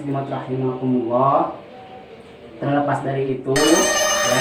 muslimat rahimakumullah. Terlepas dari itu, ya,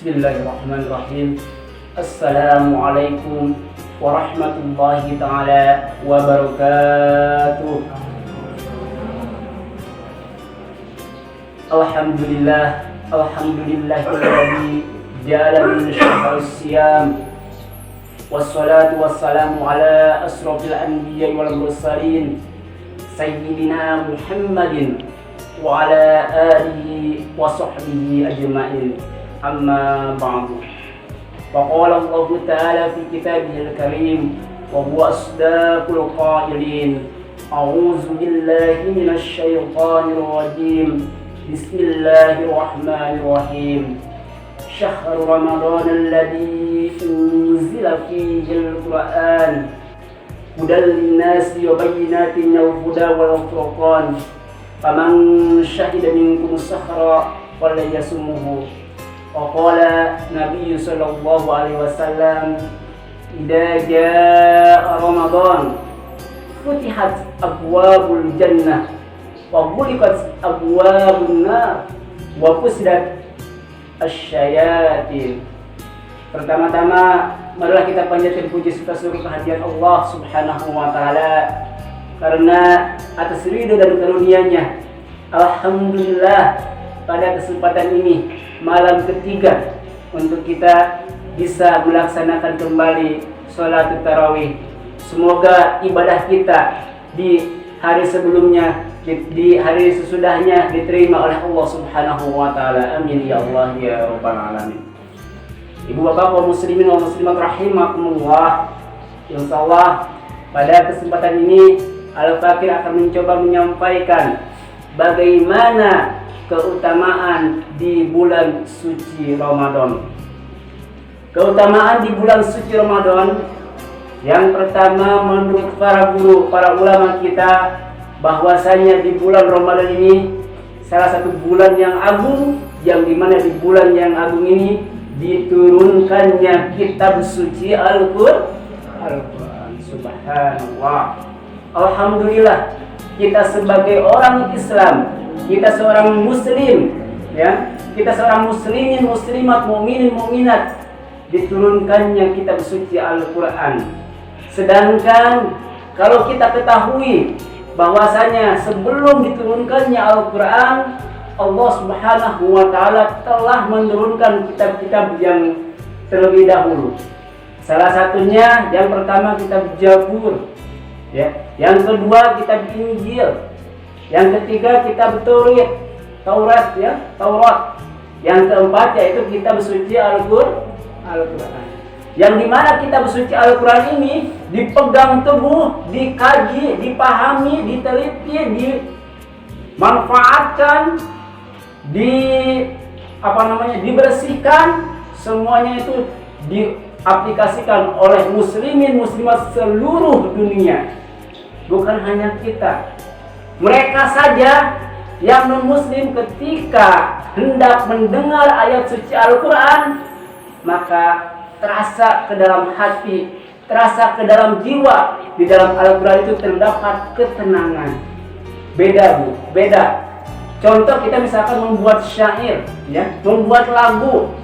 Bismillahirrahmanirrahim. Assalamualaikum warahmatullahi ta'ala wabarakatuh. Alhamdulillahilladzi ja'ala min syahri siyam wassalatu wassalamu ala asrofil anbiya'i wal mursalin sayyidina Muhammadin wa ala alihi wa sahbihi ajma'in. Amma ba'du. Faqala Allah Ta'ala fi kitabihil karim wa huwa asdaqul qailin. A'udzu billahi minasy syaithanir rajim. Bismillahirrahmanirrahim. Syahrul Ramadan alladzi unzila fihil Qur'an hudal linnasi wa bayyinatin minal huda wal furqan. Faman syahida minkum as-sahra falyasumhu. Waqala Nabi sallallahu alaihi wasallam, idza jaa Ramadan futihat abwabul jannah wa ghuliqat abwabun nar wa fusidat asyayatin. Pertama-tama marilah kita panjatkan puji serta syukur kehadiran Allah Subhanahu wa taala karena atas ridho dan karunia-Nya. Alhamdulillah, pada kesempatan ini malam ketiga untuk kita bisa melaksanakan kembali sholat tarawih. Semoga ibadah kita di hari sebelumnya, di hari sesudahnya diterima oleh Allah Subhanahu wa taala. Amin ya Allah ya rabbal alamin. Ibu bapak kaum muslimin wal muslimat rahimakumullah. Insyaallah pada kesempatan ini Al-Fakir akan mencoba menyampaikan bagaimana keutamaan di bulan suci Ramadan. Keutamaan di bulan suci Ramadan, yang pertama menurut para guru, para ulama kita, bahwasanya di bulan Ramadan ini salah satu bulan yang agung, yang dimana di bulan yang agung ini diturunkannya kitab suci Al-Quran. Subhanallah. Alhamdulillah, kita sebagai orang Islam, kita seorang muslim, ya, kita seorang muslimin, muslimat, mukminin, mukminat, diturunkannya kitab suci Al-Quran. Sedangkan kalau kita ketahui bahwasanya sebelum diturunkannya Al-Quran, Allah Subhanahu wa taala telah menurunkan kitab-kitab yang terlebih dahulu. Salah satunya yang pertama kitab Zabur, ya. Yang kedua kitab Injil. Yang ketiga kitab Taurat, ya, Taurat. Yang keempat yaitu kitab suci Al-Quran. Yang dimana kitab suci Al-Quran ini dipegang teguh, dikaji, dipahami, diteliti, dimanfaatkan, dibersihkan, semuanya itu diaplikasikan oleh muslimin muslimat seluruh dunia. Bukan hanya kita. Mereka saja yang non-muslim ketika hendak mendengar ayat suci Al-Quran, maka terasa ke dalam hati, terasa ke dalam jiwa. Di dalam Al-Quran itu terdapat ketenangan. Beda, Bu, beda. Contoh kita misalkan membuat syair, ya, membuat lagu.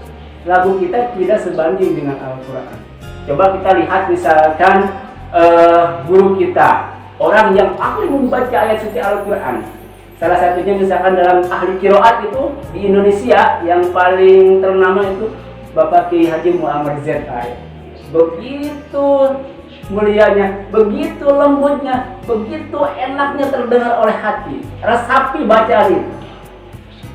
Lagu kita tidak sebanding dengan Al-Quran. Coba kita lihat misalkan guru kita, orang yang ahli membaca ayat suci Al-Quran. Salah satunya misalkan dalam ahli qiraat itu di Indonesia yang paling ternama itu Bapak Kiai Haji Muhammad Z.A. Begitu mulianya, begitu lembutnya, begitu enaknya terdengar oleh hati. Resapi bacaan itu.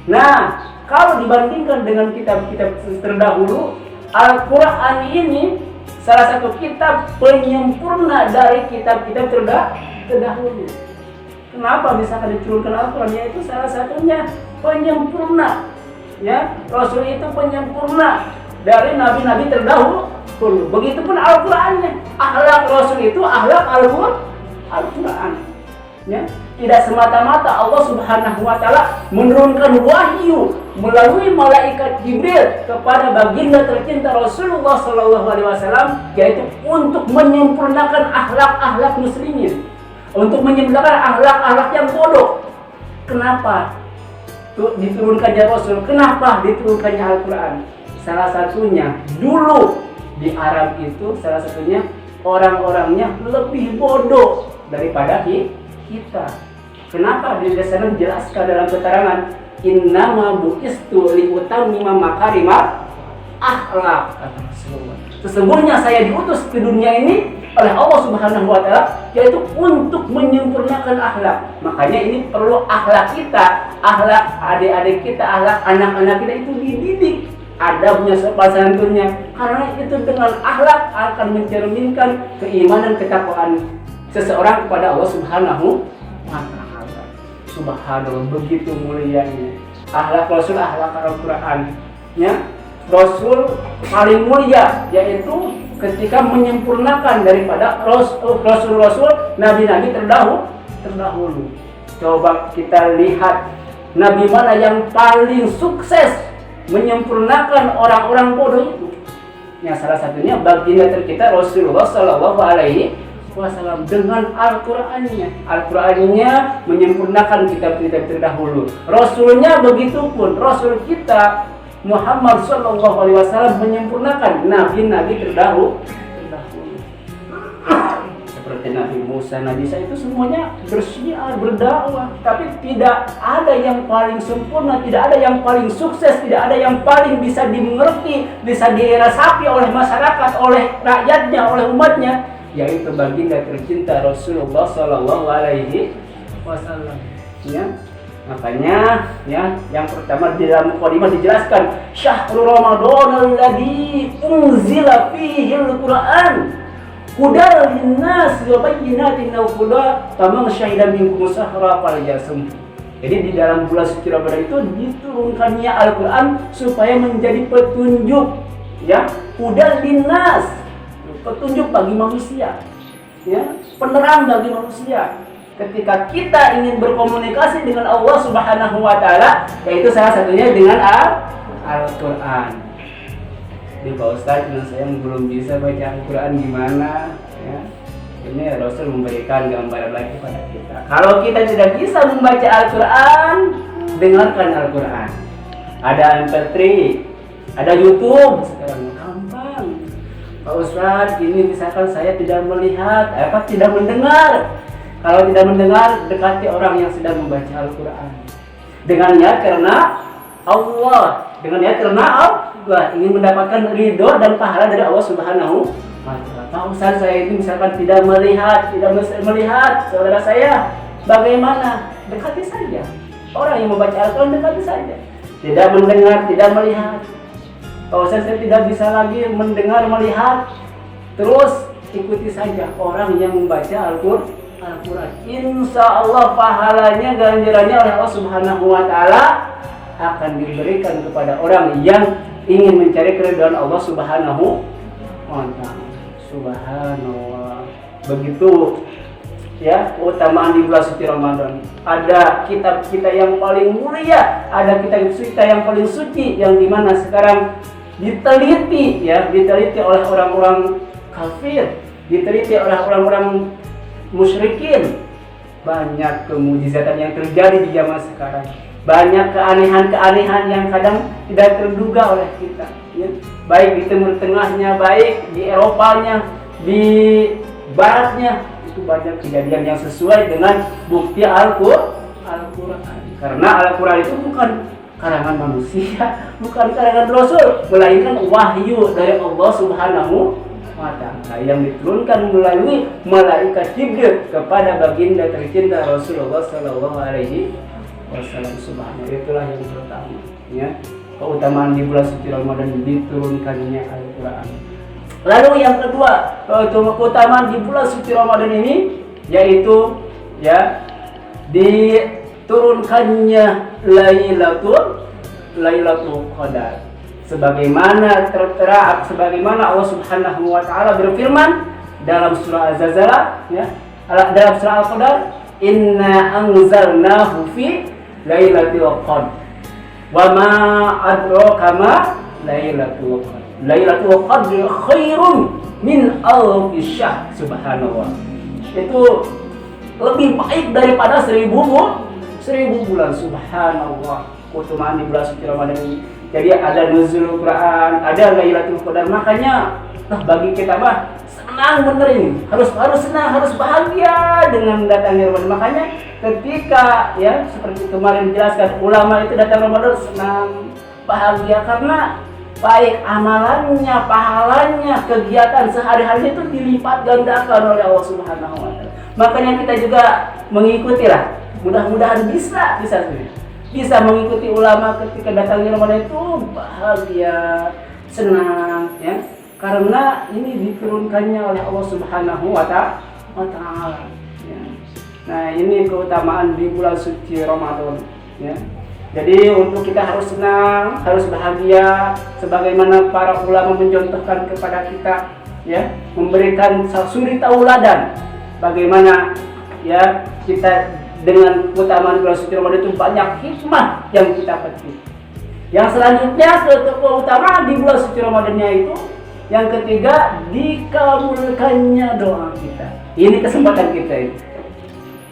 Nah, kalau dibandingkan dengan kitab-kitab terdahulu, Al-Quran ini salah satu kitab penyempurna dari kitab-kitab terdahulu. Kenapa misalkan diturunkan Al-Quran? Yaitu salah satunya penyempurna. Ya, Rasul itu penyempurna dari nabi-nabi terdahulu. Begitupun Al-Qurannya. Akhlak Rasul itu akhlak Al-Quran. Ya, tidak semata-mata Allah Subhanahu wa Ta'ala menurunkan wahyu melalui malaikat Jibril kepada baginda tercinta Rasulullah Sallallahu Alaihi Wasallam, yaitu untuk menyempurnakan akhlak-akhlak muslimin, untuk menyempurnakan akhlak-akhlak yang bodoh. Kenapa diturunkannya Rasul? Kenapa diturunkannya Al-Quran? Salah satunya dulu di Arab itu, salah satunya orang-orangnya lebih bodoh daripada kita. Kenapa? Di sana dijelaskan dalam keterangan, innama bu'istu liutammima makarimat akhlak. Sesungguhnya saya diutus ke dunia ini oleh Allah Subhanahu wa Ta'ala, yaitu untuk menyempurnakan akhlak. Makanya ini perlu akhlak kita, akhlak adik-adik kita, akhlak anak-anak kita itu dididik, adabnya, sopan santunnya. Karena itu dengan akhlak akan mencerminkan keimanan, ketakwaan seseorang kepada Allah Subhanahu wa Ta'ala. Subhanallah, begitu mulianya akhlak Rasul, akhlak Al-Quran. Ya, Rasul paling mulia, yaitu ketika menyempurnakan daripada Rasul-Rasul, Nabi-Nabi terdahulu. Coba kita lihat Nabi mana yang paling sukses menyempurnakan orang-orang bodoh itu. Ya, salah satunya baginda tercinta Rasulullah Sallallahu Alaihi Wasallam dengan Al-Qurannya. Al-Qurannya menyempurnakan kitab-kitab terdahulu. Rasulnya begitu pun, Rasul kita Muhammad Sallallahu Alaihi Wasallam menyempurnakan nabi-nabi terdahulu. Seperti Nabi Musa, Nabi Isa, itu semuanya bersyiar, berdakwah, tapi tidak ada yang paling sempurna, tidak ada yang paling sukses, tidak ada yang paling bisa dimengerti, bisa dirasapi oleh masyarakat, oleh rakyatnya, oleh umatnya, yaitu baginda tercinta Rasulullah Sallallahu Alaihi Wasallam. Ya. Makanya ya, yang pertama di dalam mukadimah dijelaskan syahrul Ramadan alladzi unzila fihi al-Qur'an hudal linnas wa bayyinatin huda faman syahida minkum syahra falyasum. Jadi di dalam bulan suci Ramadan itu diturunkannya Al-Qur'an supaya menjadi petunjuk, ya, hudal linnas, petunjuk bagi manusia, ya, penerang bagi manusia. Ketika kita ingin berkomunikasi dengan Allah Subhanahu wa Ta'ala, yaitu salah satunya dengan Al-Quran. Di Pak Ustadz, saya belum bisa baca Al-Quran gimana, ya. Ini Rasul memberikan gambaran lagi pada kita. Kalau kita tidak bisa membaca Al-Quran, dengarkan Al-Quran. Ada MP3, ada YouTube, sekarang gampang. Pak Ustadz, ini misalkan saya tidak melihat, tidak mendengar. Kalau tidak mendengar, dekati orang yang sedang membaca Al-Quran. Dengan niat karena Allah, dengan niat karena Allah ingin mendapatkan ridho dan pahala dari Allah Subhanahu wa Ta'ala. Pak Ustaz, saya ini misalkan tidak melihat saudara saya, bagaimana? Dekati saja. Orang yang membaca Al-Quran, dekati saja. Tidak mendengar, tidak melihat. Pak Ustaz, saya tidak bisa lagi mendengar, melihat. Terus ikuti saja orang yang membaca Al-Quran. Insya Allah pahalanya, ganjarannya oleh Allah Subhanahu wa Ta'ala akan diberikan kepada orang yang ingin mencari keridhaan Allah Subhanahu wa Ta'ala. Subhanallah. Begitu ya keutamaan di bulan suci Ramadan. Ada kitab kita yang paling mulia, ada kitab kita yang paling suci, yang dimana sekarang diteliti oleh orang-orang kafir, diteliti oleh orang-orang musyrikin. Banyak kemujizatan yang terjadi di zaman sekarang, banyak keanehan-keanehan yang kadang tidak terduga oleh kita, ya. Baik di Timur Tengahnya, baik di Eropanya, di Baratnya, itu banyak kejadian yang sesuai dengan bukti Al-Quran. Karena Al-Quran itu bukan karangan manusia, bukan karangan Rasul, melainkan wahyu dari Allah Subhanahu wa ta'ala yang diturunkan melalui malaikat Jibril kepada baginda tercinta Rasulullah sallallahu alaihi wasallam. Subhanallah, itulah yang pertama ya, keutamaan di bulan suci Ramadan diturunkannya Al-Qur'an. Lalu yang kedua, keutamaan di bulan suci Ramadan ini yaitu ya diturunkannya Lailatul Qadar. Sebagaimana tertera, sebagaimana Allah Subhanahu wa taala berfirman dalam surah Az-Zalzalah ya, dalam surah Al-Qadar, inna anzalnahu fi lailatul qadar wa ma adraka ma lailatul qadar lailatul qadri khairun min alfi syahr. Subhanallah, itu lebih baik daripada 1000 bulan. Subhanallah, keutamaan di bulan suci Ramadan ini. Jadi ada nuzul Quran, ada Lailatul Qadar. Makanya bagi kita mah senang bener ini. Harus senang, harus bahagia dengan datangnya Ramadan. Makanya ketika ya seperti kemarin dijelaskan, ulama itu datang Ramadan senang, bahagia karena baik amalannya, pahalanya, kegiatan sehari-hari itu dilipat gandakan oleh Allah Subhanahu wa taala. Makanya kita juga mengikuti lah. Mudah-mudahan bisa mengikuti ulama ketika datangnya Ramadan itu bahagia, senang ya. Karena ini diturunkannya oleh Allah Subhanahu wa taala ya. Nah, ini keutamaan di bulan suci Ramadan ya. Jadi untuk kita harus senang, harus bahagia sebagaimana para ulama mencontohkan kepada kita ya, memberikan suri tauladan bagaimana ya kita dengan keutamaan bulan suci Ramadan itu banyak hikmah yang kita petik. Yang selanjutnya keutamaan di bulan suci Ramadannya itu yang ketiga, dikabulkannya doa kita. Ini kesempatan kita itu.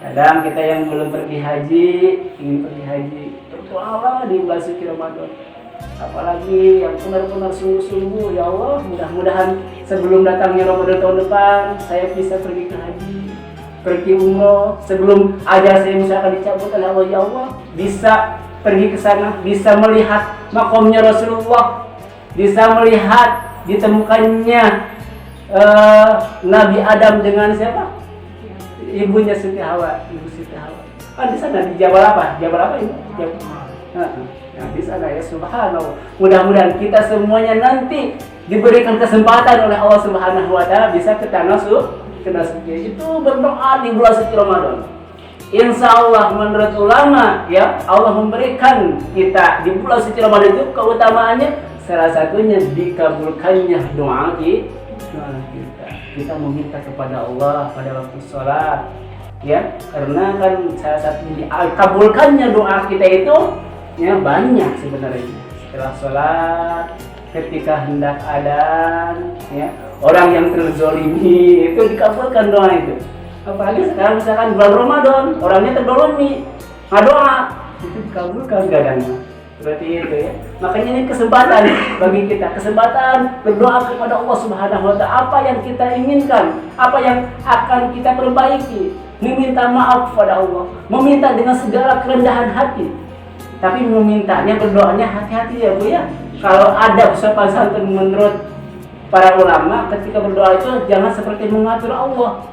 Kadang kita yang belum pergi haji, ingin pergi haji, berdoalah di bulan suci Ramadan. Apalagi yang benar-benar sungguh-sungguh, ya Allah, mudah-mudahan sebelum datangnya Ramadan tahun depan saya bisa pergi ke haji, pergi umroh, sebelum ajal saya misalkan dicabut oleh Allah, ya Allah, bisa pergi ke sana, bisa melihat makomnya Rasulullah, bisa melihat ditemukannya Nabi Adam dengan siapa? Ibunya Siti Hawa, ibu Siti Hawa. Kan di sana di Jabal apa? Jabal apa ini? Yang di sana ya, subhanallah. Mudah-mudahan kita semuanya nanti diberikan kesempatan oleh Allah Subhanahu wa taala bisa ke tanah suci. Itu berdoa di bulan suci Ramadan. Insya Allah menurut ulama ya, Allah memberikan kita di bulan suci Ramadan itu keutamaannya salah satunya dikabulkannya doa kita. Kita meminta kepada Allah pada waktu sholat ya, karena kan salah satunya dikabulkannya doa kita itu ya banyak sebenarnya. Setelah sholat, ketika hendak adzan ya, orang yang terzolimi itu dikabulkan doa itu. Apalagi sekarang misalkan bulan Ramadan, orangnya terzolimi, doa itu dikabulkan kadang-kadang. Seperti itu ya. Makanya ini kesempatan bagi kita, kesempatan berdoa kepada Allah Subhanahu wa taala apa yang kita inginkan, apa yang akan kita perbaiki, meminta maaf kepada Allah, meminta dengan segala kerendahan hati. Tapi memintanya, berdoanya hati-hati ya Bu ya. Kalau ada sopan santun menurut para ulama ketika berdoa itu jangan seperti mengatur Allah.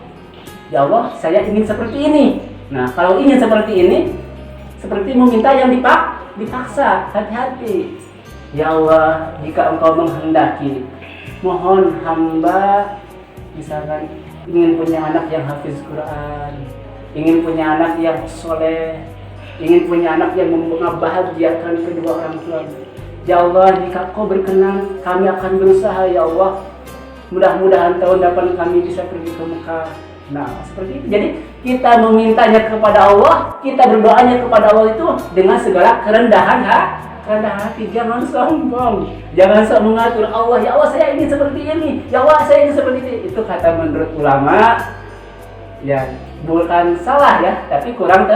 Ya Allah, saya ingin seperti ini. Nah, kalau ingin seperti ini, seperti meminta yang dipaksa, hati-hati. Ya Allah, jika Engkau menghendaki, mohon hamba misalkan ingin punya anak yang hafiz Quran, ingin punya anak yang soleh, ingin punya anak yang membahagiakan kedua orang tua. Ya Allah, jika Kau berkenan, kami akan berusaha ya Allah. Mudah-mudahan tahun depan kami bisa pergi ke Mekah. Nah, seperti itu. Jadi kita memintanya kepada Allah, kita berdoanya kepada Allah itu dengan segala kerendahan hati. Jangan sombong, jangan sok mengatur Allah. Ya Allah, saya ingin seperti ini. Ya Allah, saya ingin seperti ini. Itu kata menurut ulama, ya bukan salah ya, tapi kurang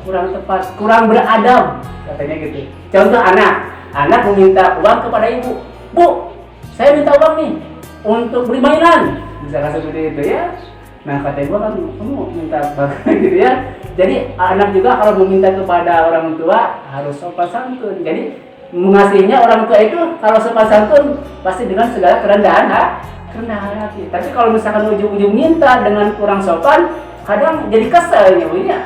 tepat, kurang beradab katanya gitu. Contoh anak meminta uang kepada ibu. Bu, saya minta uang nih untuk beli mainan. Misalkan seperti itu ya. Nah, kata ibu kan kamu minta bagaimana gitu ya. Jadi anak juga kalau meminta kepada orang tua harus sopan santun. Jadi mengasihinya orang tua itu kalau sopan santun pasti dengan segala kerendahan kerendahan hati. Tapi kalau misalkan ujung-ujung minta dengan kurang sopan, kadang jadi kesel ya Bu ya.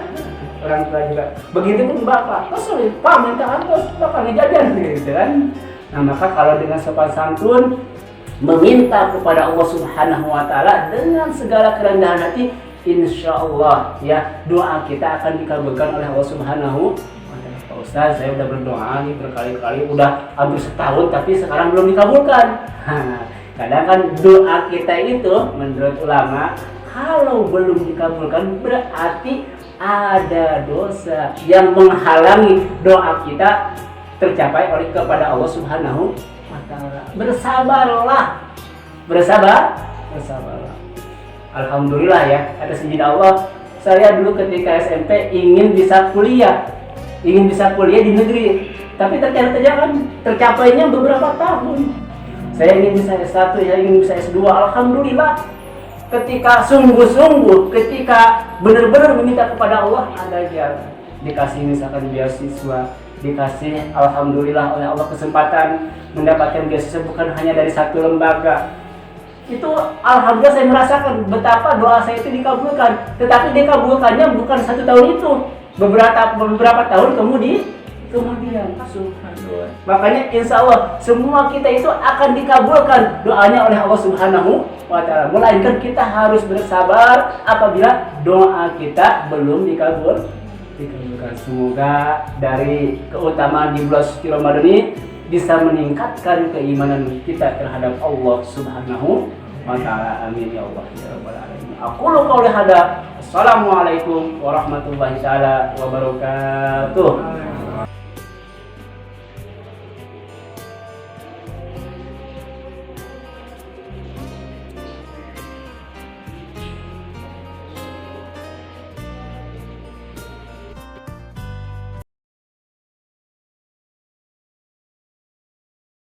Orang tua juga. Begitu pun bapak, kesel, Pak minta apa? Bapak ngejajan gitu kan. Nah maka kalau dengan sopan santun meminta kepada Allah Subhanahu Wa Taala dengan segala kerendahan hati, insya Allah ya doa kita akan dikabulkan oleh Allah Subhanahu Wa Taala. Pak Ustaz, saya udah berdoa nih berkali-kali, udah hampir setahun tapi sekarang belum dikabulkan. Kadang kan doa kita itu menurut ulama kalau belum dikabulkan berarti ada dosa yang menghalangi doa kita tercapai oleh kepada Allah Subhanahu Wa Taala. Bersabarlah. Alhamdulillah ya, atas izin Allah, saya dulu ketika SMP ingin bisa kuliah di negeri, tapi tercapainya beberapa tahun. Saya ingin bisa S1, saya ingin bisa S2. Alhamdulillah, ketika sungguh-sungguh, ketika benar-benar meminta kepada Allah, ada jalan. Dikasih misalkan beasiswa, dikasih alhamdulillah oleh Allah kesempatan mendapatkan beasiswa bukan hanya dari satu lembaga. Itu alhamdulillah saya merasakan betapa doa saya itu dikabulkan. Tetapi dikabulkannya bukan 1 tahun itu, beberapa tahun kemudian. Subhanallah. Makanya insya Allah semua kita itu akan dikabulkan doanya oleh Allah Subhanahu Wa Taala. Melainkan kita harus bersabar apabila doa kita belum dikabulkan. Semoga dari keutamaan di bulan suci Ramadan ini bisa meningkatkan keimanan kita terhadap Allah Subhanahu Wa Taala. Amin ya Allah ya rabbal alamin. Aqulu qouli hadza. Assalamualaikum warahmatullahi taala wabarakatuh.